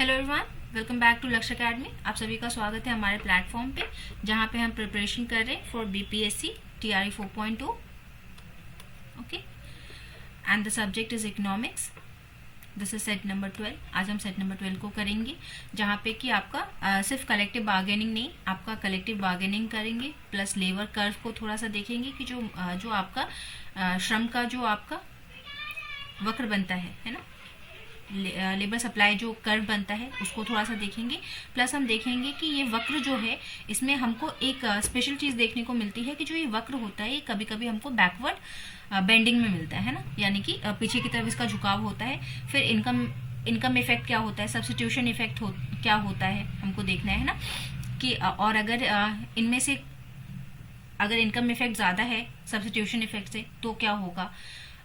Hello everyone, welcome back to Lakshya Academy. आप सभी का स्वागत है हमारे प्लेटफॉर्म पे, जहाँ पे हम प्रिपरेशन कर रहे हैं for BPSC TRE 4.2। Okay, and the subject is economics. This is set number 12। आज हम सेट नंबर 12 को करेंगे, जहाँ पे कि आपका सिर्फ कलेक्टिव बार्गेनिंग नहीं, आपका कलेक्टिव बार्गेनिंग करेंगे प्लस लेबर कर्व को थोड़ा सा देखेंगे कि जो आपका श्रम का जो आपका वक्र बनता है ना, लेबर सप्लाई जो कर्व बनता है उसको थोड़ा सा देखेंगे। प्लस हम देखेंगे कि ये वक्र जो है, इसमें हमको एक स्पेशल चीज देखने को मिलती है कि जो ये वक्र होता है ये कभी कभी हमको बैकवर्ड बेंडिंग में मिलता है ना, यानी कि पीछे की तरफ इसका झुकाव होता है। फिर इनकम इफेक्ट क्या होता है, सब्स्टिट्यूशन इफेक्ट क्या होता है, हमको देखना है ना कि और अगर इनमें से अगर इनकम इफेक्ट ज्यादा है सब्स्टिट्यूशन इफेक्ट से तो क्या होगा,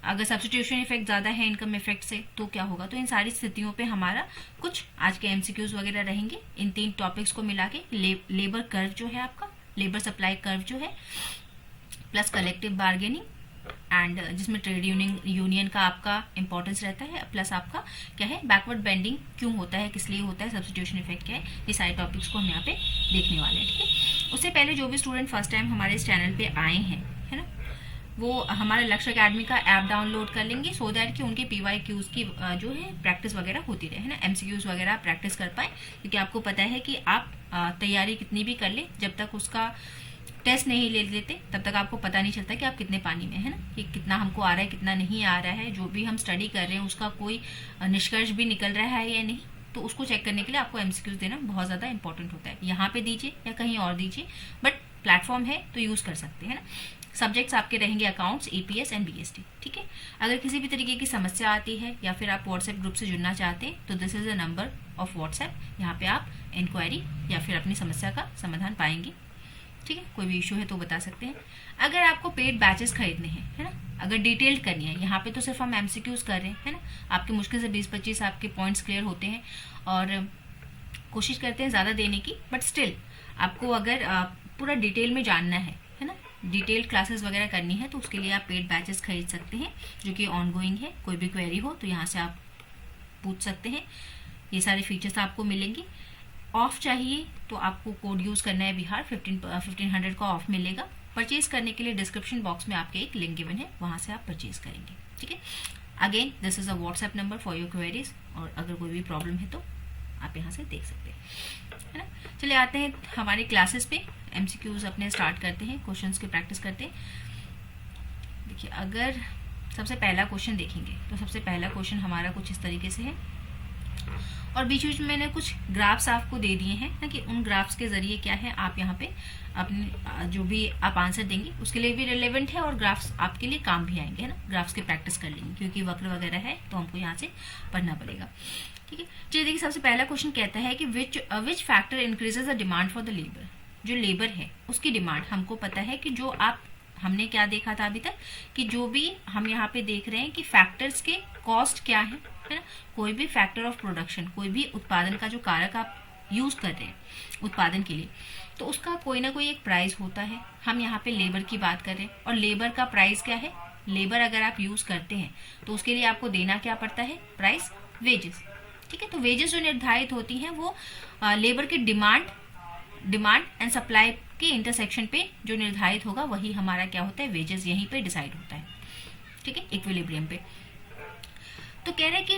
अगर सब्स्टिट्यूशन इफेक्ट ज्यादा है इनकम इफेक्ट से तो क्या होगा। तो इन सारी स्थितियों पे हमारा कुछ आज के एमसीक्यूज वगैरह रहेंगे इन तीन टॉपिक्स को मिला के। लेबर कर्व जो है आपका, लेबर सप्लाई कर्व जो है, प्लस कलेक्टिव बार्गेनिंग एंड जिसमें ट्रेड यूनियन का आपका इंपॉर्टेंस रहता है, प्लस आपका क्या है बैकवर्ड बेंडिंग क्यों होता है, किस लिए होता है, सब्स्टिट्यूशन इफेक्ट क्या है, ये सारे टॉपिक्स को हम यहाँ पे देखने वाले हैं। ठीक है, उससे पहले जो भी स्टूडेंट फर्स्ट टाइम हमारे इस चैनल पे आए हैं है ना, वो हमारे लक्ष्य अकेडमी का ऐप डाउनलोड कर लेंगे सो दैट कि उनके पीवाईक्यूज की जो है प्रैक्टिस वगैरह होती रहे है ना, एमसीक्यूज वगैरह प्रैक्टिस कर पाए। क्योंकि आपको पता है कि आप तैयारी कितनी भी कर ले, जब तक उसका टेस्ट नहीं ले लेते तब तक आपको पता नहीं चलता कि आप कितने पानी में है ना, कि कितना हमको आ रहा है कितना नहीं आ रहा है। जो भी हम स्टडी कर रहे हैं उसका कोई निष्कर्ष भी निकल रहा है या नहीं, तो उसको चेक करने के लिए आपको एमसीक्यूज देना बहुत ज्यादा इंपॉर्टेंट होता है। यहाँ पे दीजिए या कहीं और दीजिए, बट प्लेटफॉर्म है तो यूज कर सकते हैं ना। सब्जेक्ट्स आपके रहेंगे अकाउंट्स, ईपीएस एंड बीएसटी। ठीक है, अगर किसी भी तरीके की समस्या आती है या फिर आप व्हाट्सएप ग्रुप से जुड़ना चाहते हैं तो this is the number of WhatsApp. यहाँ पे आप इंक्वायरी या फिर अपनी समस्या का समाधान पाएंगे। ठीक है, कोई भी इशू है तो बता सकते हैं। अगर आपको पेड बैचेस खरीदने हैं है ना, अगर डिटेल्ड करनी है, यहाँ पे तो सिर्फ हम एमसीक्यूज कर रहे हैं है ना, आपके मुश्किल से 20-25 आपके पॉइंट्स क्लियर होते हैं और कोशिश करते हैं ज्यादा देने की, बट स्टिल आपको अगर पूरा डिटेल में जानना है ना, डिटेल्ड क्लासेस वगैरह करनी है तो उसके लिए आप पेड बैचेस खरीद सकते हैं जो कि ऑनगोइंग है। कोई भी क्वेरी हो तो यहाँ से आप पूछ सकते हैं, ये सारे फीचर्स आपको मिलेंगे। ऑफ चाहिए तो आपको कोड यूज करना है बिहार, 1500 का ऑफ मिलेगा। परचेज करने के लिए डिस्क्रिप्शन बॉक्स में आपके एक लिंक गिवन है, वहां से आप परचेज करेंगे। ठीक है, again this is a WhatsApp number for your queries, और अगर कोई भी प्रॉब्लम है तो आप यहाँ से देख सकते हैं है ना। चलिए आते हैं हमारे क्लासेस पे, एमसीक्यूज अपने स्टार्ट करते हैं, क्वेश्चंस की प्रैक्टिस करते हैं। देखिए, अगर सबसे पहला क्वेश्चन देखेंगे तो सबसे पहला क्वेश्चन हमारा कुछ इस तरीके से है, और बीच बीच में मैंने कुछ ग्राफ्स आपको दे दिए हैं ना, कि उन ग्राफ्स के जरिए क्या है आप यहाँ पे अपने जो भी आप आंसर देंगे उसके लिए भी रिलेवेंट है, और ग्राफ्स आपके लिए काम भी आएंगे है ना। ग्राफ्स की प्रैक्टिस कर लेंगे क्योंकि वक्र वगैरह है तो हमको यहाँ से पढ़ना पड़ेगा। ठीक है, चलिए देखिए, सबसे पहला क्वेश्चन कहता है कि which factor increases the demand for the labour. जो लेबर है उसकी डिमांड, हमको पता है कि जो हमने क्या देखा था अभी तक, कि जो भी हम यहाँ पे देख रहे हैं कि फैक्टर्स के कॉस्ट क्या है ना, कोई भी फैक्टर ऑफ प्रोडक्शन, कोई भी उत्पादन का जो कारक आप यूज कर रहे हैं उत्पादन के लिए, तो उसका कोई ना कोई एक प्राइस होता है। हम यहाँ पे लेबर की बात कर रहे हैं, और लेबर का प्राइस क्या है, लेबर अगर आप यूज करते हैं तो उसके लिए आपको देना क्या पड़ता है, प्राइस, वेजेस। ठीक है, तो वेजेस जो निर्धारित होती हैं वो लेबर की डिमांड एंड सप्लाई के इंटरसेक्शन पे जो निर्धारित होगा वही हमारा क्या होता है, वेजेस, यहीं पे डिसाइड होता है। ठीक है, इक्विलिब्रियम पे। तो कह रहे हैं कि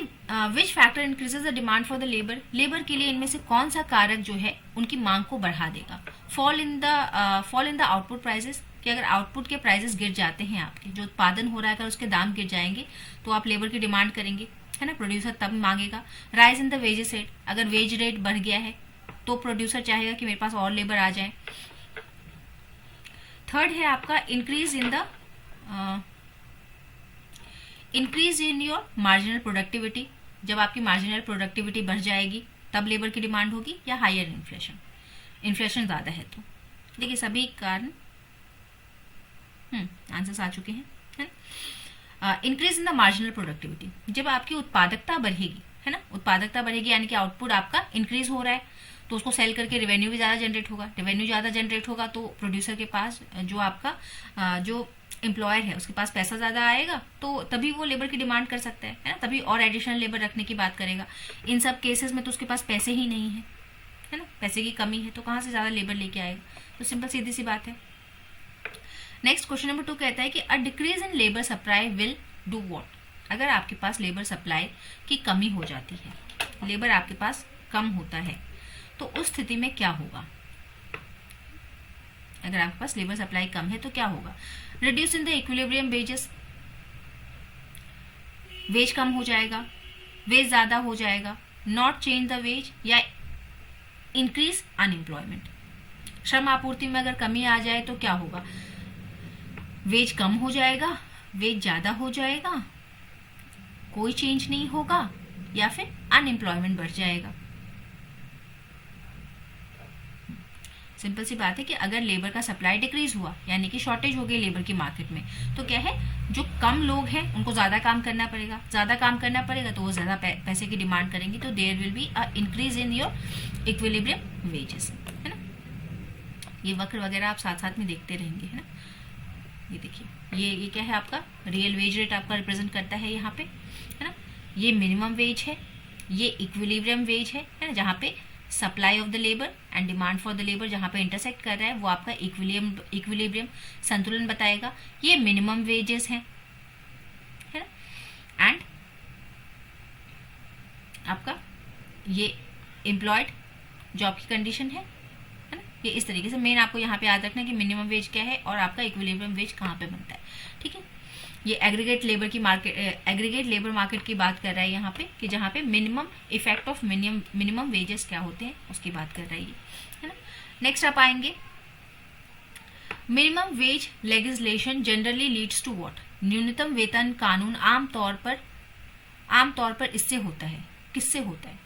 which factor increases the demand for the labour, labour के लिए इनमें से कौन सा कारक जो है उनकी मांग को बढ़ा देगा। Fall in the output prices, कि अगर आउटपुट के प्राइसेस गिर जाते हैं, आपके जो उत्पादन हो रहा है अगर उसके दाम गिर जाएंगे तो आप लेबर की डिमांड करेंगे है ना, प्रोड्यूसर तब मांगेगा। Rise in the wages rate, अगर वेज रेट बढ़ गया है तो प्रोड्यूसर चाहेगा कि मेरे पास और लेबर आ जाए। थर्ड है आपका increase in your marginal productivity, जब आपकी मार्जिनल प्रोडक्टिविटी बढ़ जाएगी तब लेबर की डिमांड होगी, या हायर इन्फ्लेशन ज्यादा है तो। देखिए, सभी कारण आंसर्स आ चुके हैं। Increase in the marginal productivity, जब आपकी उत्पादकता बढ़ेगी है ना, उत्पादकता बढ़ेगी यानी कि आउटपुट आपका इंक्रीज हो रहा है, तो उसको सेल करके रेवेन्यू भी ज़्यादा जनरेट होगा, रेवेन्यू ज़्यादा जनरेट होगा तो प्रोड्यूसर के पास जो आपका जो एम्प्लॉयर है उसके पास पैसा ज़्यादा आएगा, तो तभी वो लेबर की डिमांड कर सकता है ना, तभी और एडिशनल लेबर रखने की बात करेगा। इन सब केसेस में तो उसके पास पैसे ही नहीं है ना, पैसे की कमी है, तो कहाँ से ज़्यादा लेबर लेके आएगा। तो सिंपल सीधी सी बात है। नेक्स्ट क्वेश्चन नंबर 2 कहता है कि a decrease in labour supply will do what. अगर आपके पास लेबर सप्लाई की कमी हो जाती है, लेबर आपके पास कम होता है, तो उस स्थिति में क्या होगा। अगर आपके पास लेबर सप्लाई कम है तो क्या होगा। Reduce in the equilibrium wages, wage कम हो जाएगा, वेज ज्यादा हो जाएगा, नॉट चेंज द वेज, या इंक्रीज अनएम्प्लॉयमेंट। श्रम आपूर्ति में अगर कमी आ जाए तो क्या होगा, वेज कम हो जाएगा, वेज ज्यादा हो जाएगा, कोई चेंज नहीं होगा, या फिर अनएम्प्लॉयमेंट बढ़ जाएगा। सिंपल सी बात है कि अगर लेबर का सप्लाई डिक्रीज हुआ, यानी कि शॉर्टेज हो गई लेबर की मार्केट में, तो क्या है, जो कम लोग हैं उनको ज्यादा काम करना पड़ेगा, ज्यादा काम करना पड़ेगा तो वो ज्यादा पैसे की डिमांड करेंगे, तो there will be a increase in your equilibrium wages, है ना। ये वक्र वगैरह आप साथ साथ में देखते रहेंगे, है ना। ये देखिए, ये क्या है, आपका रियल वेज रेट आपका रिप्रेजेंट करता है यहाँ पे, है ना। ये मिनिमम वेज है, ये इक्विलिब्रियम वेज है ना, जहाँ पे supply of the labour and demand for the labour जहां पे इंटरसेक्ट कर रहा है वो आपका इक्विलिब्रियम संतुलन बताएगा। ये मिनिमम वेजेस हैं, है ना। एंड आपका ये एम्प्लॉयड जॉब की कंडीशन है ना। ये इस तरीके से मेन आपको यहाँ पे याद रखना है कि मिनिमम वेज क्या है और आपका इक्विलिब्रियम वेज कहाँ पे बनता है, ठीक है। ये एग्रीगेट लेबर की मार्केट, एग्रीगेट लेबर मार्केट की बात कर रहा है यहाँ पे, कि जहाँ पे minimum effect of minimum wages क्या होते हैं उसकी बात कर रही है ना। नेक्स्ट आप आएंगे, minimum wage legislation generally leads to what. न्यूनतम वेतन कानून आमतौर पर इससे होता है, किससे होता है,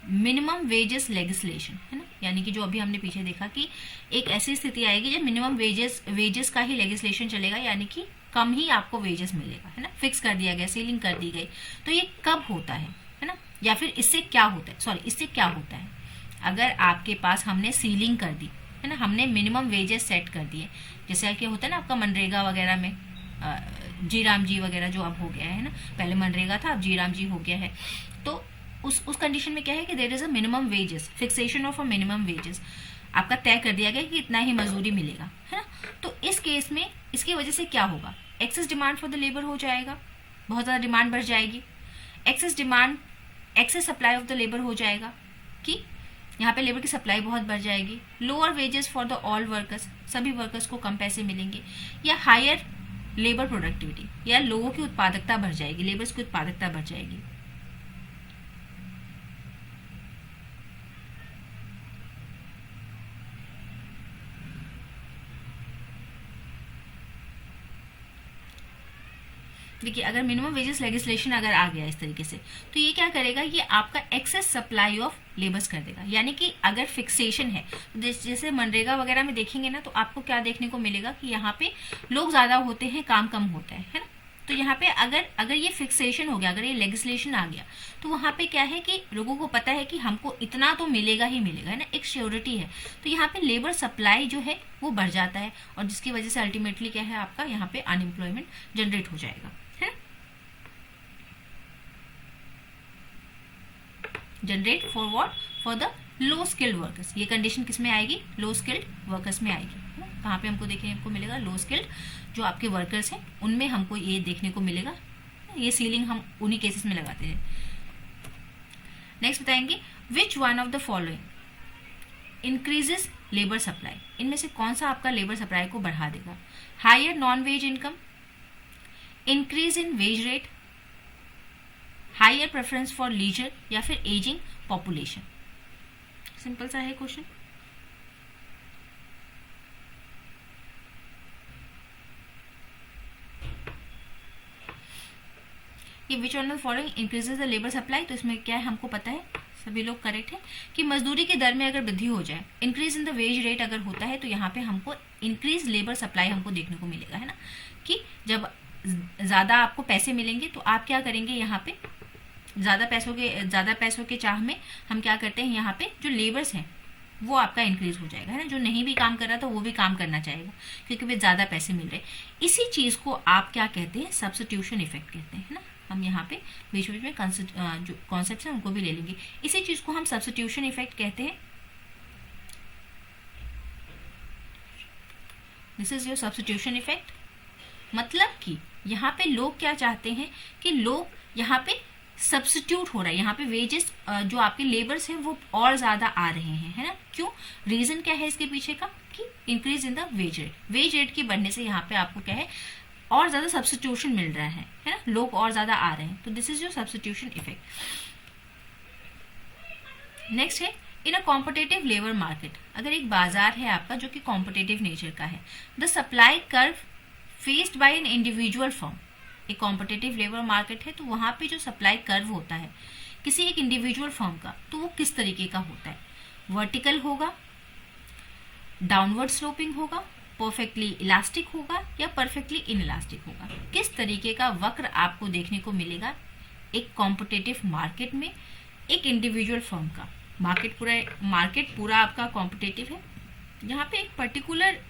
मिनिमम वेजेस लेजिस्लेशन, है ना। यानी कि जो अभी हमने पीछे देखा कि एक ऐसी स्थिति आएगी जब मिनिमम वेजेस का ही लेजिस्लेशन चलेगा, यानी कि कम ही आपको वेजेस मिलेगा, है ना, फिक्स कर दिया गया, सीलिंग कर दी गई। तो ये कब होता है ना, या फिर इससे क्या होता है, सॉरी इससे क्या होता है, अगर आपके पास हमने सीलिंग कर दी, है ना, हमने मिनिमम वेजेस सेट कर दिए, जैसे क्या होता है ना आपका मनरेगा वगैरह में, जी राम जी वगैरह जो अब हो गया है ना, पहले मनरेगा था अब जी राम जी हो गया है, तो उस कंडीशन में क्या है कि there is a minimum wages, fixation of a minimum wages, आपका तय कर दिया गया कि इतना ही मजदूरी मिलेगा, है ना। तो इस केस में इसकी वजह से क्या होगा, excess demand for the labour हो जाएगा, बहुत ज़्यादा डिमांड बढ़ जाएगी, excess supply of the labour हो जाएगा, कि यहाँ पे लेबर की सप्लाई बहुत बढ़ जाएगी, lower wages for the all workers, सभी वर्कर्स को कम पैसे मिलेंगे, या हायर लेबर प्रोडक्टिविटी, या लोगों की उत्पादकता बढ़ जाएगी, लेबर्स की उत्पादकता बढ़ जाएगी। देखिए, अगर मिनिमम वेजेस लेजिस्लेशन अगर आ गया इस तरीके से, तो ये क्या करेगा, ये आपका एक्सेस सप्लाई ऑफ लेबर्स कर देगा। यानी कि अगर फिक्सेशन है, जैसे मनरेगा वगैरह में देखेंगे ना, तो आपको क्या देखने को मिलेगा कि यहाँ पे लोग ज्यादा होते हैं, काम कम होता है ना। तो यहाँ पे अगर ये फिक्सेशन हो गया, अगर ये लेजिस्लेशन आ गया, तो वहां पे क्या है कि लोगों को पता है कि हमको इतना तो मिलेगा ही मिलेगा, है ना, एक श्योरिटी है। तो यहाँ पे लेबर सप्लाई जो है वो बढ़ जाता है, और जिसकी वजह से अल्टीमेटली क्या है, आपका यहाँ पे अनएम्प्लॉयमेंट जनरेट हो जाएगा, है ना। Generate for what, for the low skilled workers. ये कंडीशन किस में आएगी, लो स्किल्ड वर्कर्स में आएगी, है ना। कहाँ पे हमको देखने को मिलेगा, लो स्किल्ड जो आपके वर्कर्स हैं उनमें हमको ये देखने को मिलेगा। ये सीलिंग हम उन्हीं केसेस में लगाते हैं। नेक्स्ट बताएंगे, विच one of the following increases labour supply. इनमें से कौन सा आपका लेबर सप्लाई को बढ़ा देगा, higher non wage income, increase in wage rate, higher preference for leisure, या फिर एजिंग पॉपुलेशन। सिंपल सा है क्वेश्चन। ये which one of the following increases the labour supply, तो इसमें क्या है, हमको पता है, सभी लोग करेक्ट है कि मजदूरी की दर में अगर वृद्धि हो जाए, increase in the wage rate अगर होता है, तो यहाँ पे हमको इंक्रीज लेबर सप्लाई हमको देखने को मिलेगा, है ना। कि जब ज्यादा आपको पैसे मिलेंगे तो आप क्या करेंगे, यहाँ पे ज्यादा पैसों के चाह में हम क्या करते हैं, यहाँ पे जो लेबर्स हैं वो आपका इंक्रीज हो जाएगा, है ना। जो नहीं भी काम कर रहा था वो भी काम करना चाहेगा क्योंकि वे ज्यादा पैसे मिल रहे हैं। इसी चीज को आप क्या कहते हैं, सब्स्टिट्यूशन इफेक्ट कहते हैं, है ना। हम यहाँ पे बीच बीच में जो कॉन्सेप्ट है उनको भी ले लेंगे। इसी चीज को हम सब्स्टिट्यूशन इफेक्ट कहते हैं। This is your substitution effect. मतलब कि यहाँ पे लोग क्या चाहते हैं कि लोग यहाँ पे सब्स्टिट्यूट हो रहा है, यहाँ पे वेजेस जो आपके लेबर्स हैं वो और ज्यादा आ रहे हैं, है ना। क्यों, रीजन क्या है इसके पीछे का कि increase in the wage rate. Wage rate की बढ़ने से यहाँ पे आपको क्या है, और ज्यादा सब्स्टिट्यूशन मिल रहा है ना, लोग और ज्यादा आ रहे हैं। तो this is your substitution effect. Next है इन अ कॉम्पिटेटिव लेबर मार्केट। अगर एक बाजार है आपका जो कि कॉम्पिटेटिव नेचर का है, the supply curve faced by an individual firm. एक कॉम्पिटेटिव लेबर मार्केट है तो वहां पे जो सप्लाई कर्व होता है किसी एक इंडिविजुअल फर्म का, तो वो किस तरीके का होता है, वर्टिकल होगा, डाउनवर्ड स्लोपिंग होगा, परफेक्टली इलास्टिक होगा या परफेक्टली इनइलास्टिक होगा। किस तरीके का वक्र आपको देखने को मिलेगा एक कॉम्पिटेटिव मार्केट में एक इंडिविजुअल फर्म का। मार्केट पूरा आपका कॉम्पिटेटिव है, यहाँ पे एक पर्टिकुलर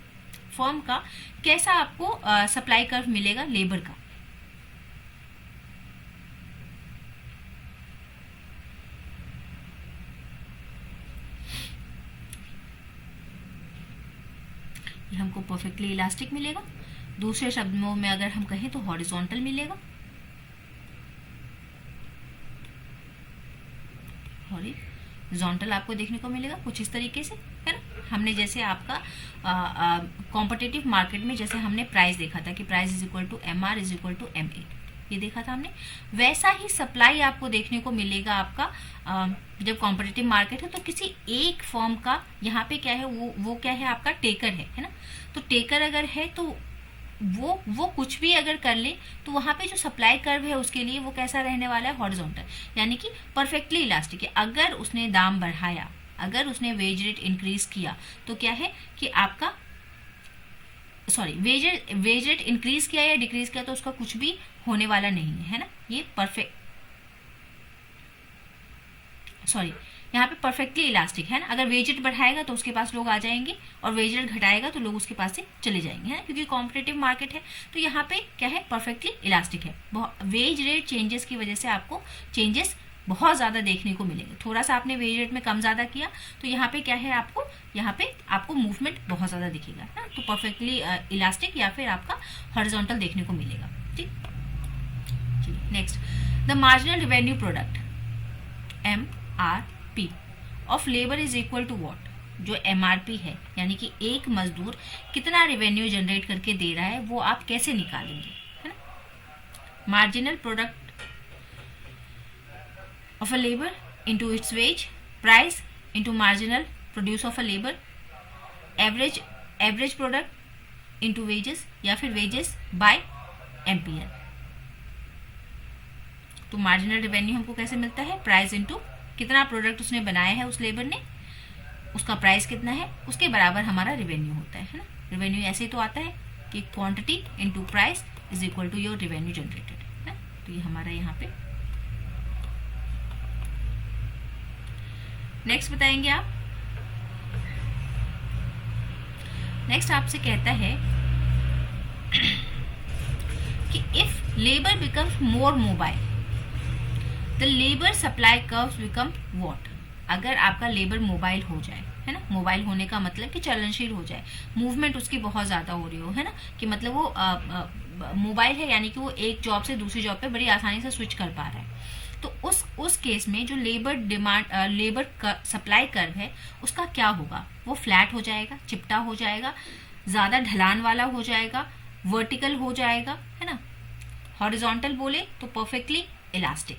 फर्म का कैसा आपको सप्लाई कर्व मिलेगा लेबर का। ये हमको परफेक्टली इलास्टिक मिलेगा। दूसरे शब्दों में अगर हम कहें तो हॉरिजॉन्टल मिलेगा। हॉरिजॉन्टल आपको देखने को मिलेगा कुछ इस तरीके से, है ना। हमने जैसे आपका कॉम्पिटिटिव मार्केट में जैसे हमने प्राइस देखा था कि price is equal to MR is equal to MA, ये देखा था हमने। वैसा ही सप्लाई आपको देखने को मिलेगा आपका जब कॉम्पिटिटिव मार्केट है तो किसी एक फर्म का यहाँ पे क्या है, वो क्या है आपका टेकर है ना। तो टेकर अगर है तो वो कुछ भी अगर कर ले तो वहां पे जो सप्लाई कर्व है उसके लिए वो कैसा रहने वाला है, हॉरिजॉन्टल, यानी कि परफेक्टली इलास्टिक है। अगर उसने दाम बढ़ाया, अगर उसने वेज रेट इंक्रीज किया तो क्या है कि आपका वेज रेट इंक्रीज किया या डिक्रीज किया तो उसका कुछ भी होने वाला नहीं है ना। ये यहाँ पे परफेक्टली इलास्टिक है ना। अगर वेज रेट बढ़ाएगा तो उसके पास लोग आ जाएंगे और वेज रेट घटाएगा तो लोग उसके पास से चले जाएंगे, है ना, क्योंकि कॉम्पिटिटिव मार्केट है। तो यहाँ पे क्या है, परफेक्टली इलास्टिक है। वेज रेट चेंजेस की वजह से आपको चेंजेस बहुत ज्यादा देखने को मिलेंगे। थोड़ा सा आपने वेज रेट में कम ज्यादा किया तो यहाँ पे क्या है, यहाँ पे आपको मूवमेंट बहुत ज्यादा दिखेगा, है ना। तो परफेक्टली इलास्टिक या फिर आपका हॉरिजॉन्टल देखने को मिलेगा। ठीक, next, the marginal revenue product MRP of labour is equal to what. जो MRP है यानी कि एक मजदूर कितना रेवेन्यू जनरेट करके दे रहा है वो आप कैसे निकालेंगे, है ना। Marginal product of a labor into its wage, price into marginal produce of a labor, average product into wages या फिर wages by MPL। तो मार्जिनल रेवेन्यू हमको कैसे मिलता है, प्राइस इंटू कितना प्रोडक्ट उसने बनाया है उस लेबर ने, उसका प्राइस कितना है, उसके बराबर हमारा रेवेन्यू होता है ना। रेवेन्यू ऐसे ही तो आता है कि quantity into price is equal to your revenue generated, है ना। तो ये हमारा यहाँ पे नेक्स्ट बताएंगे आप। नेक्स्ट आपसे कहता है कि if labour becomes more mobile the labour supply curves become what. अगर आपका लेबर मोबाइल हो जाए, है ना, मोबाइल होने का मतलब कि चलनशील हो जाए, मूवमेंट उसकी बहुत ज्यादा हो रही हो, है ना, कि मतलब वो मोबाइल है यानी कि वो एक जॉब से दूसरी जॉब पे बड़ी आसानी से स्विच कर पा रहा है। तो उस केस में जो लेबर सप्लाई कर्व है उसका क्या होगा, वो फ्लैट हो जाएगा, चिपटा हो जाएगा, ज्यादा ढलान वाला हो जाएगा, वर्टिकल हो जाएगा, है ना। हॉरिजॉन्टल बोले तो परफेक्टली इलास्टिक,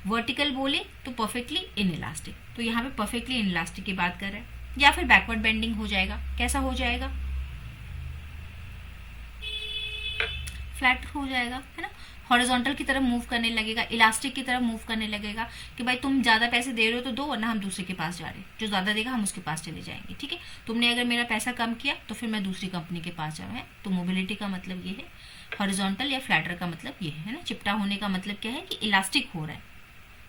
वर्टिकल बोले तो परफेक्टली इनइलास्टिक। तो यहाँ पे परफेक्टली इनइलास्टिक की बात कर रहे हैं। या फिर बैकवर्ड बेंडिंग हो जाएगा, कैसा हो जाएगा, फ्लैट हो जाएगा, है ना। हॉरिजॉन्टल की तरफ मूव करने लगेगा, इलास्टिक की तरफ मूव करने लगेगा कि भाई तुम ज्यादा पैसे दे रहे हो तो दो, वरना हम दूसरे के पास जा रहे हैं, जो ज्यादा देगा हम उसके पास चले जाएंगे, ठीक है। तुमने अगर मेरा पैसा कम किया तो फिर मैं दूसरी कंपनी के पास जा रहा है। तो मोबिलिटी का मतलब ये है, हॉरिजॉन्टल या फ्लैटर का मतलब ये है ना। चिपटा होने का मतलब क्या है कि इलास्टिक हो रहा है,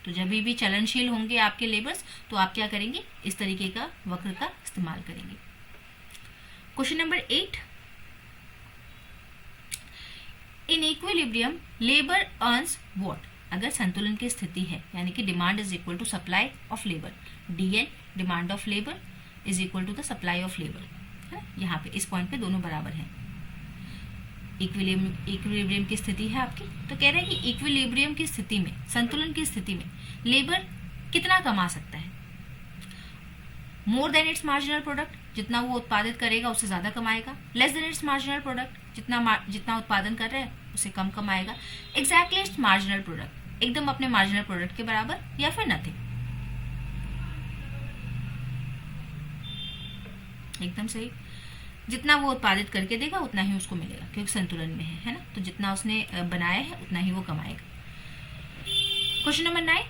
तो जब भी चलनशील होंगे आपके लेबर्स तो आप क्या करेंगे, इस तरीके का वक्र का इस्तेमाल करेंगे। Question number 8, in equilibrium labour earns what. अगर संतुलन की स्थिति है यानी कि demand is equal to supply of labour, DN demand of labour is equal to the supply of labour, है यहाँ पे इस पॉइंट पे दोनों बराबर हैं। इक्विलिब्रियम की स्थिति है आपकी, तो कह रहे हैं कि इक्विलिब्रियम की स्थिति में, संतुलन की स्थिति में लेबर कितना कमा सकता है, more than it's marginal product, जितना वो उत्पादित करेगा उससे ज्यादा कमाएगा, less than it's marginal product, जितना उत्पादन कर रहा है उससे कम कमाएगा, एग्जैक्टली इट्स मार्जिनल प्रोडक्ट, एकदम अपने मार्जिनल प्रोडक्ट के बराबर, या फिर नथिंग, एकदम सही, जितना वो उत्पादित करके देगा उतना ही उसको मिलेगा क्योंकि संतुलन में है ना, तो जितना उसने बनाया है उतना ही वो कमाएगा। Question number 9,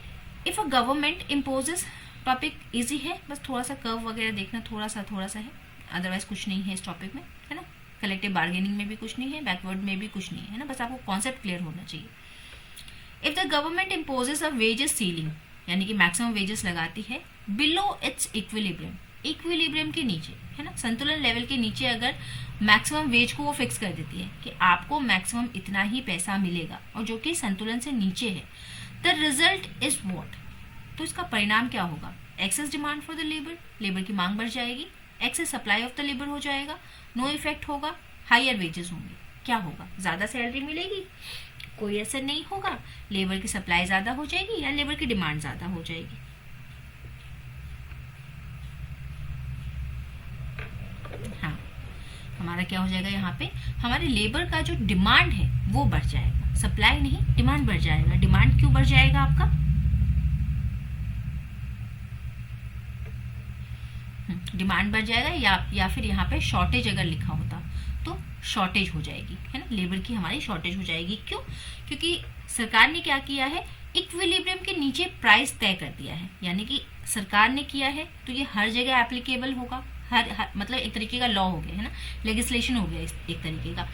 if a government imposes, topic easy है, बस थोड़ा सा कर्व वगैरह देखना, थोड़ा सा है, अदरवाइज कुछ नहीं है इस टॉपिक में, है ना। कलेक्टिव बार्गेनिंग में भी कुछ नहीं है, बैकवर्ड में भी कुछ नहीं है ना, बस आपको कॉन्सेप्ट क्लियर होना चाहिए। If the government imposes a wages ceiling, यानी कि मैक्सिमम वेजेस लगाती है बिलो इट्स इक्विलिब्रियम, इक्विलिब्रियम के नीचे, है ना, संतुलन लेवल के नीचे अगर मैक्सिमम वेज को वो फिक्स कर देती है कि आपको मैक्सिमम इतना ही पैसा मिलेगा और जो कि संतुलन से नीचे है, द रिजल्ट इज व्हाट। तो इसका परिणाम क्या होगा, excess demand for the labour, labour की मांग बढ़ जाएगी, excess supply of the labour हो जाएगा, नो इफेक्ट होगा, हायर वेजेस होंगे। क्या होगा, ज्यादा सैलरी मिलेगी, कोई असर नहीं होगा, लेबर की सप्लाई ज्यादा हो जाएगी या लेबर की डिमांड ज्यादा हो जाएगी। हाँ, हमारा क्या हो जाएगा, यहाँ पे हमारे लेबर का जो डिमांड है वो बढ़ जाएगा, सप्लाई नहीं डिमांड बढ़ जाएगा। डिमांड क्यों बढ़ जाएगा आपका, डिमांड बढ़ जाएगा या फिर यहाँ पे शॉर्टेज अगर लिखा होता तो शॉर्टेज हो जाएगी, है ना, लेबर की हमारी शॉर्टेज हो जाएगी। क्यों, क्योंकि सरकार ने क्या किया है, इक्विलिब्रियम के नीचे प्राइस तय कर दिया है, यानी कि सरकार ने किया है तो ये हर जगह एप्लीकेबल होगा, हर मतलब एक तरीके का लॉ हो गया, है ना, लेजिस्लेशन हो गया एक तरीके का।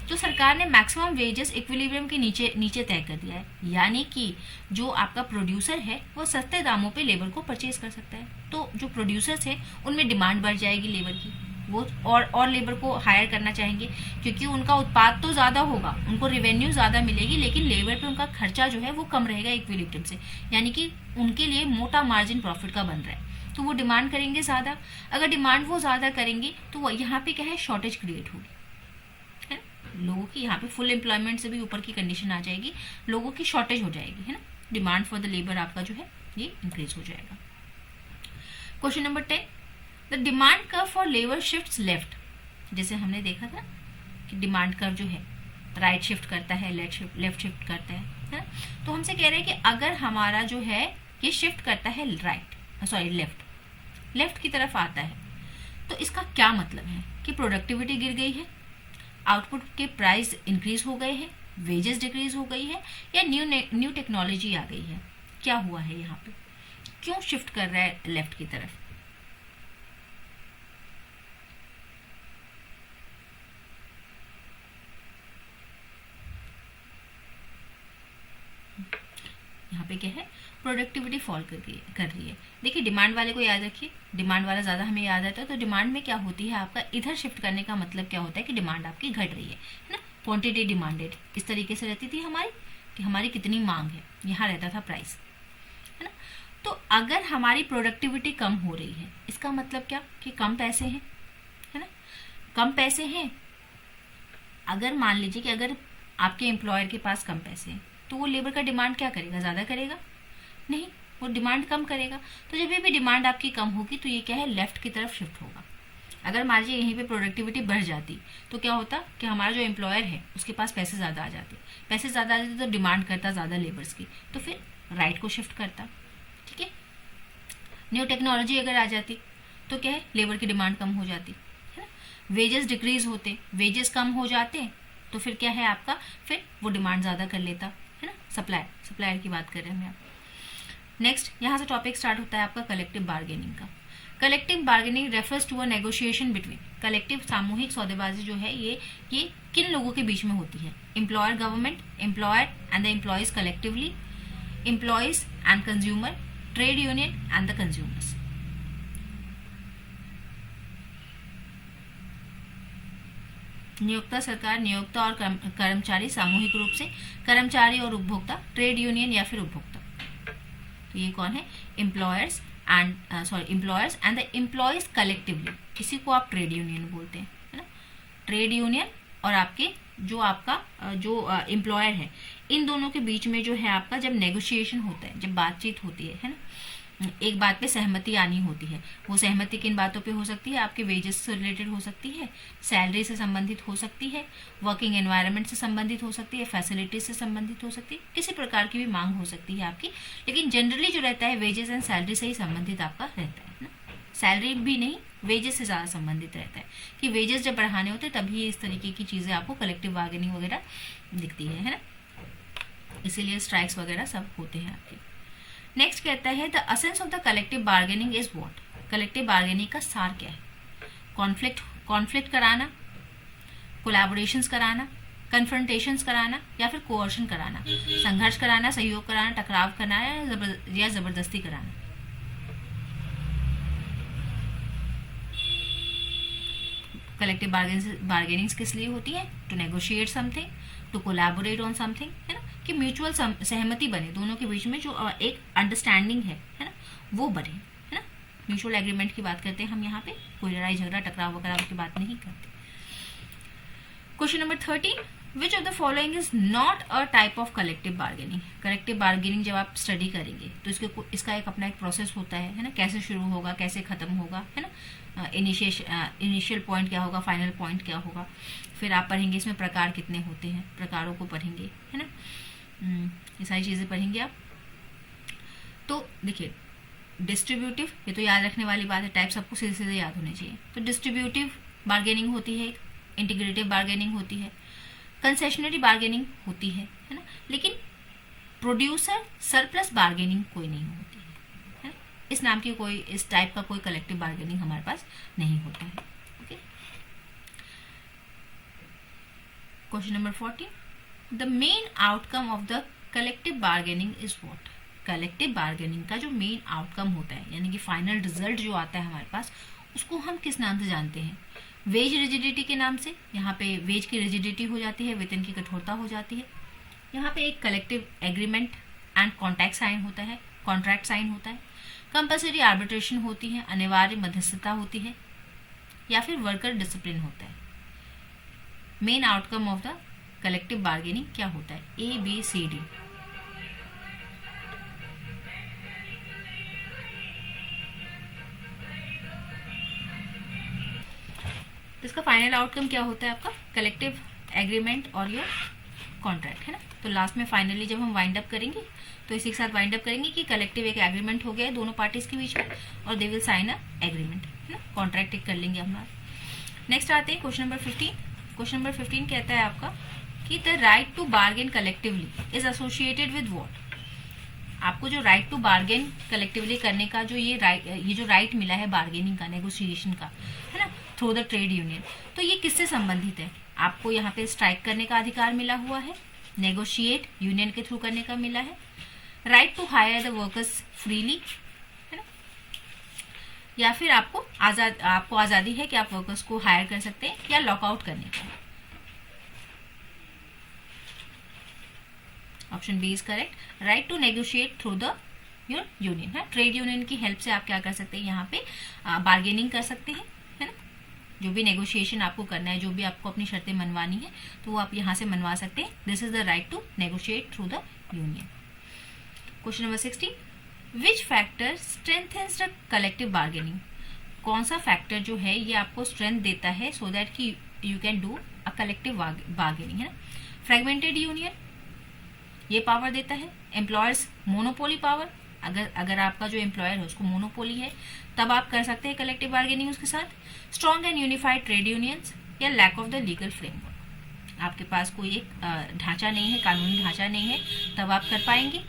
तो सरकार ने मैक्सिमम वेजेस इक्विलिब्रियम के नीचे तय कर दिया है, यानी कि जो आपका प्रोड्यूसर है वो सस्ते दामों पे लेबर को परचेज कर सकता है। तो जो प्रोड्यूसर्स है उनमें डिमांड बढ़ जाएगी लेबर की, वो और लेबर को हायर करना चाहेंगे क्योंकि उनका उत्पाद तो ज्यादा होगा, उनको रेवेन्यू ज्यादा मिलेगी, लेकिन लेबर पे उनका खर्चा जो है वो कम रहेगा इक्विलिब्रियम से, यानी कि उनके लिए मोटा मार्जिन प्रॉफिट का बन रहा है, तो वो डिमांड करेंगे ज्यादा। अगर डिमांड वो ज्यादा करेंगे तो यहाँ पे क्या है, शॉर्टेज क्रिएट होगी, है ना, लोगों की यहाँ पे फुल एम्प्लॉयमेंट से भी ऊपर की कंडीशन आ जाएगी, लोगों की शॉर्टेज हो जाएगी, है ना, डिमांड फॉर द लेबर आपका जो है ये इंक्रीज हो जाएगा। Question number 10, the demand curve for labour shifts left. जैसे हमने देखा था कि डिमांड कर्व जो है राइट शिफ्ट करता है, लेफ्ट शिफ्ट करता है ना, तो हमसे कह रहे हैं कि अगर हमारा जो है ये शिफ्ट करता है लेफ्ट की तरफ आता है, तो इसका क्या मतलब है कि प्रोडक्टिविटी गिर गई है, आउटपुट के प्राइस इंक्रीज हो गए हैं, वेजेस डिक्रीज हो गई है, या न्यू टेक्नोलॉजी आ गई है, क्या हुआ है, यहाँ पे क्यों शिफ्ट कर रहा है लेफ्ट की तरफ। यहाँ पे क्या है, प्रोडक्टिविटी फॉल कर रही है। देखिए डिमांड वाले को याद रखिए, डिमांड वाला ज्यादा हमें याद आता है, तो डिमांड में क्या होती है आपका, इधर शिफ्ट करने का मतलब क्या होता है कि डिमांड आपकी घट रही है ना, क्वांटिटी डिमांडेड इस तरीके से रहती थी हमारी कि हमारी कितनी मांग है, यहाँ रहता था प्राइस, है ना। तो अगर हमारी प्रोडक्टिविटी कम हो रही है, इसका मतलब क्या कि कम पैसे हैं, है ना, कम पैसे हैं। अगर मान लीजिए कि अगर आपके एम्प्लॉयर के पास कम पैसे हैं तो वो लेबर का डिमांड क्या करेगा, ज्यादा करेगा नहीं, वो डिमांड कम करेगा। तो जब भी डिमांड आपकी कम होगी तो ये क्या है, लेफ्ट की तरफ शिफ्ट होगा। अगर मान लीजिए यहीं पे प्रोडक्टिविटी बढ़ जाती तो क्या होता कि हमारा जो एम्प्लॉयर है उसके पास पैसे ज्यादा आ जाते, पैसे ज्यादा आ जाते तो डिमांड करता ज्यादा लेबर्स की, तो फिर राइट को शिफ्ट करता, ठीक है। न्यू टेक्नोलॉजी अगर आ जाती तो क्या है, लेबर की डिमांड कम हो जाती, है ना, वेजेस डिक्रीज होते, वेजेस कम हो जाते तो फिर क्या है आपका, फिर वो डिमांड ज्यादा कर लेता, है ना, सप्लायर की बात कर रहे हैं हम। नेक्स्ट यहाँ से टॉपिक स्टार्ट होता है आपका कलेक्टिव बार्गेनिंग का। Collective bargaining refers to a negotiation between, collective सामूहिक सौदेबाजी जो है ये किन लोगों के बीच में होती है, employer government, employer and the employees collectively, employees and consumer, trade union and the consumers. नियोक्ता सरकार, नियोक्ता और कर्मचारी सामूहिक रूप से, कर्मचारी और उपभोक्ता, ट्रेड यूनियन या फिर उपभोक्ता। तो ये कौन है? Employers and the employees collectively, इसी को आप ट्रेड यूनियन बोलते हैं, है ना। ट्रेड यूनियन और आपके जो एम्प्लॉयर है, इन दोनों के बीच में जो है आपका जब नेगोशिएशन होता है, जब बातचीत होती है ना, एक बात पे सहमति आनी होती है। वो सहमति किन बातों पे हो सकती है? आपके वेजेस से रिलेटेड हो सकती है, सैलरी से संबंधित हो सकती है, वर्किंग एनवायरनमेंट से संबंधित हो सकती है, फैसिलिटीज से संबंधित हो सकती है, किसी प्रकार की भी मांग हो सकती है आपकी, लेकिन जनरली जो रहता है वेजेस एंड सैलरी से ही संबंधित आपका रहता है ना। सैलरी भी नहीं, वेजेस से ज़्यादा संबंधित रहता है कि वेजेस जब बढ़ाने होते हैं तभी इस तरीके की चीज़ें आपको कलेक्टिव बार्गेनिंग वगैरह दिखती है ना। इसीलिए स्ट्राइक्स वगैरह सब होते हैं आपके। नेक्स्ट कहता है the essence of the collective bargaining is what? Collective bargaining का सार क्या है? कॉन्फ्लिक्ट कराना, कोलैबोरेशंस कराना, कन्फ्रंटेशंस कराना या फिर कोअर्शन कराना, संघर्ष कराना, सहयोग कराना, टकराव कराना या जबरदस्ती कराना। कलेक्टिव बार्गेनिंग्स किस लिए होती है? To negotiate something, to collaborate on something, है ना, कि म्यूचुअल सहमति बने, दोनों के बीच में जो एक अंडरस्टैंडिंग है ना, वो बने, है ना। म्यूचुअल एग्रीमेंट की बात करते हैं हम यहाँ पे, कोई लड़ाई झगड़ा टकराव वगैरह की बात नहीं करते। Question number 13, which of the following is not a type of collective bargaining? Collective bargaining जब आप स्टडी करेंगे तो इसका एक अपना एक प्रोसेस होता है ना, कैसे शुरू होगा, कैसे खत्म होगा, है ना, इनिशियल पॉइंट क्या होगा, फाइनल पॉइंट क्या होगा, फिर आप पढ़ेंगे इसमें प्रकार कितने होते हैं, प्रकारों को पढ़ेंगे, है ना, ये सारी चीजें पढ़ेंगे आप। तो देखिए डिस्ट्रीब्यूटिव, ये तो याद रखने वाली बात है, टाइप सबको सीधे सीधे याद होने चाहिए। तो डिस्ट्रीब्यूटिव बार्गेनिंग होती है, इंटीग्रेटिव बार्गेनिंग होती है, कंसेशनरी बार्गेनिंग होती है ना, लेकिन प्रोड्यूसर सरप्लस बार्गेनिंग कोई नहीं होती है। इस नाम की कोई, इस टाइप का कोई कलेक्टिव बार्गेनिंग हमारे पास नहीं होता है। Okay, question number 14, the main outcome of the collective bargaining is what? Collective bargaining का जो मेन आउटकम होता है, यानी कि फाइनल रिजल्ट जो आता है हमारे पास, उसको हम किस नाम से जानते हैं? वेज रिजिडिटी के नाम से। यहाँ पे वेज की रिजिडिटी हो जाती है, वेतन की कठोरता हो जाती है। यहाँ पे एक collective agreement and contract sign होता है, कंपल्सरी आर्बिट्रेशन होती है, अनिवार्य मध्यस्थता होती है, या फिर वर्कर डिसिप्लिन होता है। Main outcome of the collective bargaining क्या होता है? ABCD। इसका फाइनल आउटकम क्या होता है आपका? कलेक्टिव एग्रीमेंट और योर कॉन्ट्रैक्ट, है ना। तो लास्ट में फाइनली जब हम वाइंड अप करेंगे तो इसी के साथ वाइंड अप करेंगे कि कलेक्टिव एक एग्रीमेंट हो गया है दोनों पार्टीज के बीच में और they will sign a agreement, है ना, कॉन्ट्रैक्ट एक कर लेंगे हमारा। नेक्स्ट आते हैं क्वेश्चन नंबर 15। क्वेश्चन नंबर 15 कहता है आपका कि the right to bargain collectively is associated with what? आपको जो राइट टू बार्गेन कलेक्टिवली करने का ये जो राइट मिला है बार्गेनिंग का, नेगोशिएशन का, है ना, थ्रू द ट्रेड यूनियन, तो ये किससे संबंधित है? आपको यहाँ पे स्ट्राइक करने का अधिकार मिला हुआ है, नेगोशिएट यूनियन के थ्रू करने का मिला है, right to hire the workers freely, है ना, या फिर आपको आजादी है कि आप वर्कर्स को हायर कर सकते हैं या लॉकआउट करने का। Option B is correct, right to negotiate through the your union, है, ट्रेड यूनियन की हेल्प से आप क्या कर सकते हैं, यहाँ पे बार्गेनिंग कर सकते हैं, है ना, जो भी नेगोशिएशन आपको करना है, जो भी आपको अपनी शर्तें मनवानी है, तो वो आप यहाँ से मनवा सकते हैं। This is the right to negotiate through the union. Question number 16, which factor strengthens the collective bargaining? कौन सा फैक्टर जो है ये आपको स्ट्रेंथ देता है सो दैट कि you can do a collective bargaining, है ना। फ्रेगमेंटेड यूनियन ये पावर देता है, एम्प्लॉयर्स मोनोपोली पावर, अगर आपका जो एम्प्लॉयर है उसको मोनोपोली है तब आप कर सकते हैं कलेक्टिव बार्गेनिंग उसके साथ। Strong and unified trade unions या lack of the legal framework, आपके पास कोई एक ढांचा नहीं है, कानूनी ढांचा नहीं है, तब आप कर पाएंगे।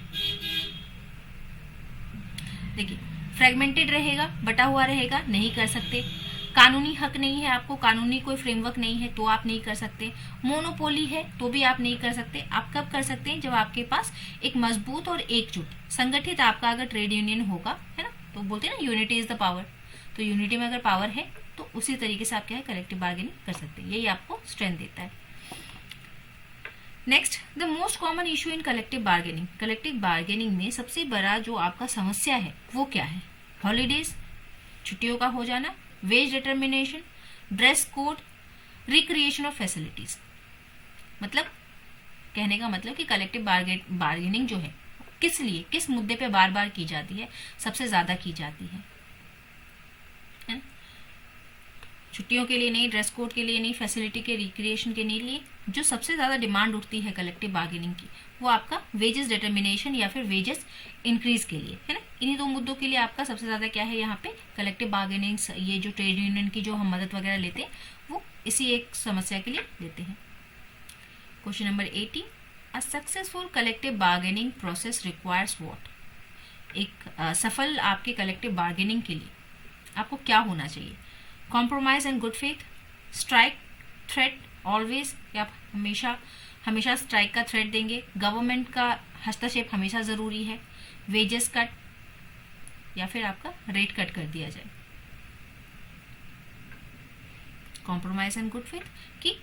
देखिए फ्रेगमेंटेड रहेगा, बटा हुआ रहेगा, नहीं कर सकते। कानूनी हक नहीं है, आपको कानूनी कोई फ्रेमवर्क नहीं है तो आप नहीं कर सकते। मोनोपोली है तो भी आप नहीं कर सकते। आप कब कर सकते हैं? जब आपके पास एक मजबूत और एकजुट संगठित आपका अगर ट्रेड यूनियन होगा, है ना, तो बोलते हैं ना यूनिटी इज द पावर। तो यूनिटी में अगर पावर है तो उसी तरीके से आप क्या है कलेक्टिव बार्गेनिंग कर सकते हैं। यही आपको स्ट्रेंथ देता है। Next, the most common issue in collective bargaining. Collective bargaining में सबसे बड़ा जो आपका समस्या है वो क्या है? हॉलीडेज, छुट्टियों का हो जाना, wage determination, dress code, recreation of facilities. मतलब कहने का मतलब कि कलेक्टिव बार्गेनिंग जो है किस लिए, किस मुद्दे पे बार बार की जाती है, सबसे ज्यादा की जाती है? छुट्टियों के लिए नहीं, ड्रेस कोड के लिए नहीं, फैसिलिटी के रिक्रिएशन के लिए। जो सबसे ज्यादा डिमांड उठती है कलेक्टिव बार्गेनिंग की वो आपका वेजेस डिटर्मिनेशन या फिर वेजेस इंक्रीज के लिए, है ना। इन्हीं दो मुद्दों के लिए आपका सबसे ज्यादा क्या है यहाँ पे कलेक्टिव बार्गेनिंग। ये जो ट्रेड यूनियन की जो हम मदद वगैरह लेते हैं वो इसी एक समस्या के लिए लेते हैं। Question number 80, a successful collective bargaining process requires what. एक सफल आपके कलेक्टिव बार्गेनिंग के लिए आपको क्या होना चाहिए? Compromise and good faith, strike threat always, या हमेशा हमेशा स्ट्राइक का थ्रेट देंगे, गवर्नमेंट का हस्तक्षेप हमेशा जरूरी है, वेजेस कट, या फिर आपका रेट कट कर दिया जाए। कॉम्प्रोमाइज एंड गुड फेथ कि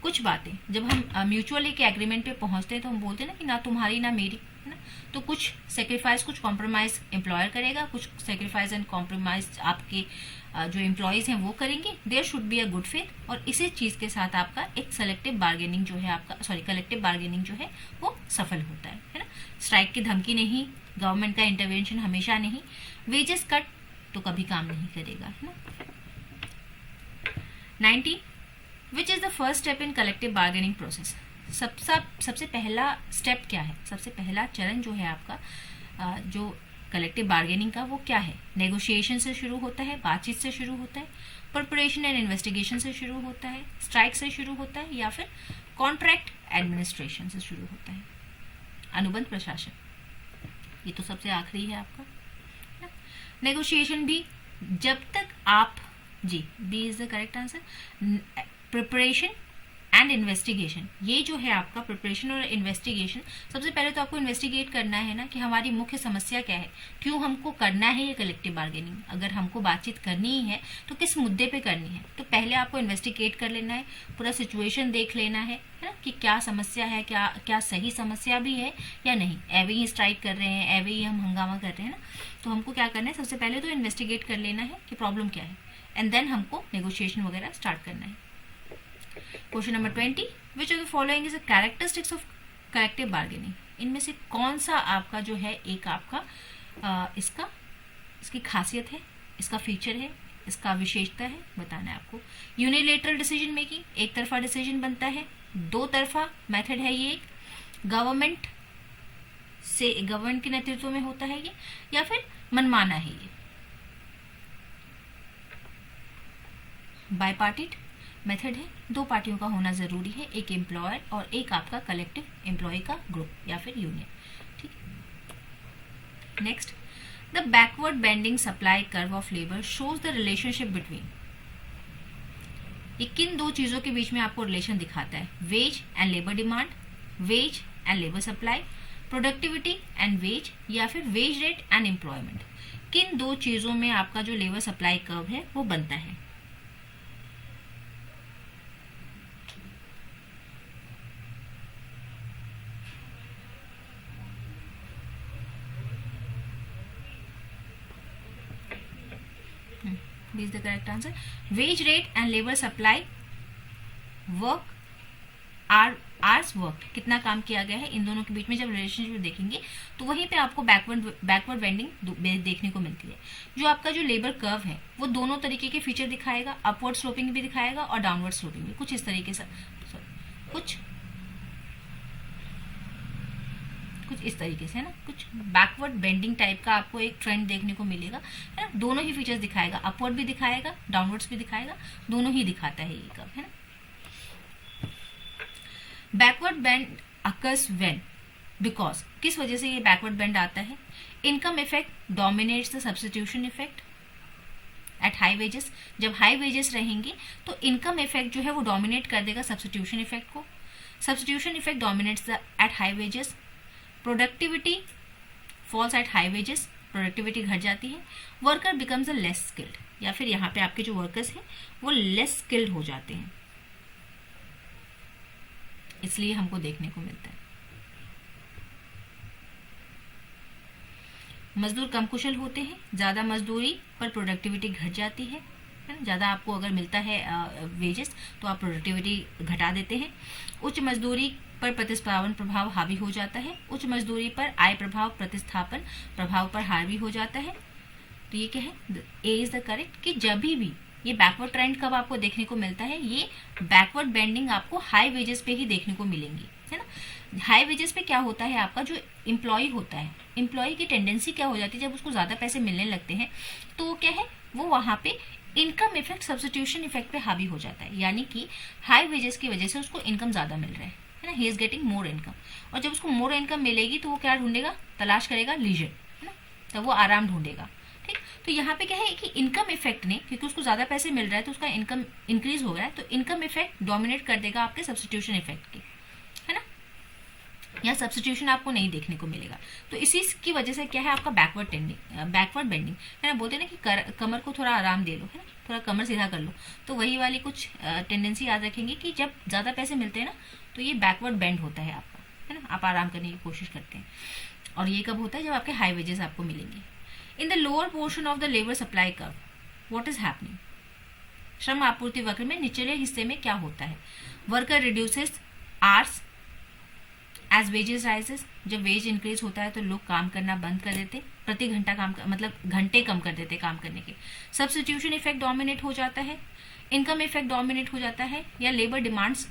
कुछ बातें जब हम म्यूचुअल एक एग्रीमेंट पे पहुंचते हैं तो हम बोलते हैं ना कि ना तुम्हारी ना मेरी, है ना। तो कुछ सेक्रीफाइस, कुछ कॉम्प्रोमाइज एम्प्लॉयर करेगा, कुछ सेक्रीफाइस एंड कॉम्प्रोमाइज आपके जो एम्प्लॉयज हैं वो करेंगे। There should be a good faith. और इसी चीज के साथ आपका एक सेलेक्टिव बार्गेनिंग जो है आपका कलेक्टिव बार्गेनिंग जो है वो सफल होता है ना। स्ट्राइक की धमकी नहीं, गवर्नमेंट का इंटरवेंशन हमेशा नहीं, वेजेस कट तो कभी काम नहीं करेगा, है ना। 90, which is the first step in collective bargaining process. सबसे पहला स्टेप क्या है? सबसे पहला चरण जो है आपका जो कलेक्टिव बार्गेनिंग का वो क्या है? नेगोशिएशन से शुरू होता है, बातचीत से शुरू होता है, प्रिपरेशन एंड इन्वेस्टिगेशन से शुरू होता है, स्ट्राइक से शुरू होता है, या फिर कॉन्ट्रैक्ट एडमिनिस्ट्रेशन से शुरू होता है, अनुबंध प्रशासन। ये तो सबसे आखिरी है आपका। नेगोशिएशन भी जब तक आप, जी B is the correct answer, preparation and investigation. ये जो है आपका प्रिपरेशन और इन्वेस्टिगेशन, सबसे पहले तो आपको इन्वेस्टिगेट करना है ना कि हमारी मुख्य समस्या क्या है, क्यों हमको करना है ये कलेक्टिव बार्गेनिंग। अगर हमको बातचीत करनी ही है तो किस मुद्दे पे करनी है, तो पहले आपको इन्वेस्टिगेट कर लेना है, पूरा सिचुएशन देख लेना है ना, कि क्या समस्या है, क्या सही समस्या भी है या नहीं। एवे ही स्ट्राइक कर रहे हैं, एवे ही हम हंगामा कर रहे हैं ना, तो हमको क्या करना है, सबसे पहले तो इन्वेस्टिगेट कर लेना है कि प्रॉब्लम क्या है, एंड देन हमको नेगोशिएशन वगैरह स्टार्ट करना है। Question number 20, which of the following is the characteristics of collective bargaining. इनमें से कौन सा आपका जो है एक आपका इसकी खासियत है, इसका फीचर है, इसका विशेषता है, बताना है आपको। यूनिलेटरल डिसीजन मेकिंग, एक तरफा डिसीजन बनता है, दो तरफा मेथड है ये, गवर्नमेंट के नेतृत्व में होता है ये, या फिर मनमाना है ये। बायपार्टिट मेथड है, दो पार्टियों का होना जरूरी है, एक एम्प्लॉयर और एक आपका कलेक्टिव एम्प्लॉय का ग्रुप या फिर यूनियन। ठीक। Next, the backward bending supply curve of labour shows the relationship between. ये किन दो चीजों के बीच में आपको रिलेशन दिखाता है? Wage and labour demand, wage and labour supply, productivity and wage, या फिर वेज रेट एंड एम्प्लॉयमेंट। किन दो चीजों में आपका जो लेबर सप्लाई कर्व है वो बनता है? Is the correct answer. Wage rate and labor supply work hours worked, कितना काम किया गया है, इन दोनों के बीच में जब रिलेशनशिप देखेंगे तो वहीं पे आपको बैकवर्ड बेंडिंग देखने को मिलती है। जो आपका जो लेबर कर्व है वो दोनों तरीके के फीचर दिखाएगा, अपवर्ड स्लोपिंग भी दिखाएगा और डाउनवर्ड स्लोपिंग भी, कुछ इस तरीके से, कुछ इस तरीके से, है ना। कुछ बैकवर्ड बेंडिंग टाइप का आपको एक ट्रेंड देखने को मिलेगा, है ना। दोनों ही फीचर्स दिखाएगा, अपवर्ड भी दिखाएगा, डाउनवर्ड्स भी दिखाएगा, दोनों ही दिखाता है ये कर्व, है ना। Backward bend occurs when, because, किस वजह से ये बैकवर्ड बेंड आता है? Income effect dominates the substitution effect, eight high wages. जब हाई वेजेस रहेंगी तो इनकम इफेक्ट जो है वो डोमिनेट कर देगा सब्स्टिट्यूशन इफेक्ट को। Substitution effect dominates at high wages. Productivity falls at high wages, productivity घट जाती है। Worker becomes a less skilled, या फिर यहाँ पे आपके जो वर्कर्स हैं वो लेस स्किल्ड हो जाते हैं, इसलिए हमको देखने को मिलता है। मजदूर कम कुशल होते हैं, ज्यादा मजदूरी पर प्रोडक्टिविटी घट जाती है ना। ज्यादा आपको अगर मिलता है वेजेस तो आप प्रोडक्टिविटी घटा देते हैं। उच्च मजदूरी पर प्रतिस्थापन प्रभाव हावी हो जाता है। उच्च मजदूरी पर आय प्रभाव प्रतिस्थापन प्रभाव पर हावी हो जाता है। तो ये क्या है, ए इज द करेक्ट, कि जब भी ये बैकवर्ड ट्रेंड कब आपको देखने को मिलता है, ये बैकवर्ड बेंडिंग आपको हाई वेजेस पे ही देखने को मिलेंगी, है ना। हाई वेजेस पे क्या होता है, आपका जो एम्प्लॉय होता है, एम्प्लॉय की टेंडेंसी क्या हो जाती है, जब उसको ज्यादा पैसे मिलने लगते हैं तो वो क्या है, वो वहां पे इनकम इफेक्ट सब्स्टिट्यूशन इफेक्ट पे हावी हो जाता है। यानी कि हाई वेजेस की वजह से उसको इनकम ज्यादा मिल रहा है ना, he is getting more income. और जब उसको मोर इनकम मिलेगी तो वो क्या ढूंढेगा, तलाश करेगा लीजर, है ना, तब वो आराम ढूंढेगा। ठीक, तो यहाँ पे क्या है कि इनकम इफेक्ट ने, क्योंकि उसको ज्यादा पैसे मिल रहा है तो उसका इनकम इंक्रीज हो रहा है, तो इनकम इफेक्ट डोमिनेट कर देगा आपके सब्स्टिट्यूशन इफेक्ट के, है ना। यहाँ सब्स्टिट्यूशन आपको नहीं देखने को मिलेगा। तो इसी की वजह से क्या है, आपका बैकवर्ड बेंडिंग, है ना। बोलते हैं ना कि कमर को थोड़ा आराम दे लो, है ना, थोड़ा कमर सीधा कर लो। तो वही वाली कुछ टेंडेंसी याद रखेंगे कि जब ज्यादा पैसे मिलते हैं ना तो ये बैकवर्ड बेंड होता है आपका, है ना, आप आराम करने की कोशिश करते हैं। और ये कब होता है, जब आपके हाई वेजेस आपको मिलेंगे। In the lower portion of the labour supply curve what is happening, श्रम आपूर्ति वक्र में निचले हिस्से में क्या होता है। Worker reduces hours as wages rises, जब वेज इंक्रीज होता है तो लोग काम करना बंद कर देते, प्रति घंटा काम मतलब घंटे कम कर देते काम करने के। सब्स्टिट्यूशन इफेक्ट डोमिनेट हो जाता है, इनकम इफेक्ट डोमिनेट हो जाता है, या लेबर डिमांड्स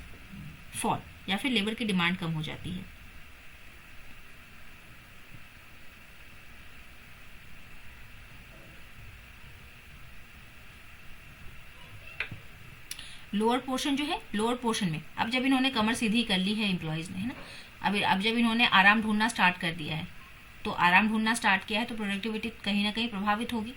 फॉल, या फिर लेबर की डिमांड कम हो जाती है। लोअर पोर्शन जो है, लोअर पोर्शन में अब जब इन्होंने कमर सीधी कर ली है एम्प्लॉयज ने, है ना, अब जब इन्होंने आराम ढूंढना स्टार्ट कर दिया है, तो आराम ढूंढना स्टार्ट किया है तो प्रोडक्टिविटी कहीं ना कहीं प्रभावित होगी,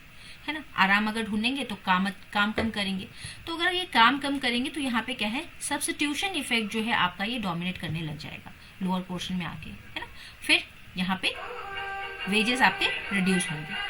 है ना। आराम अगर ढूंढेंगे तो काम कम करेंगे, तो अगर ये काम कम करेंगे तो यहाँ पे क्या है, सब्स्टिट्यूशन इफेक्ट जो है आपका ये डोमिनेट करने लग जाएगा लोअर पोर्शन में आके, है ना। फिर यहाँ पे वेजेस आपके रिड्यूस होंगे।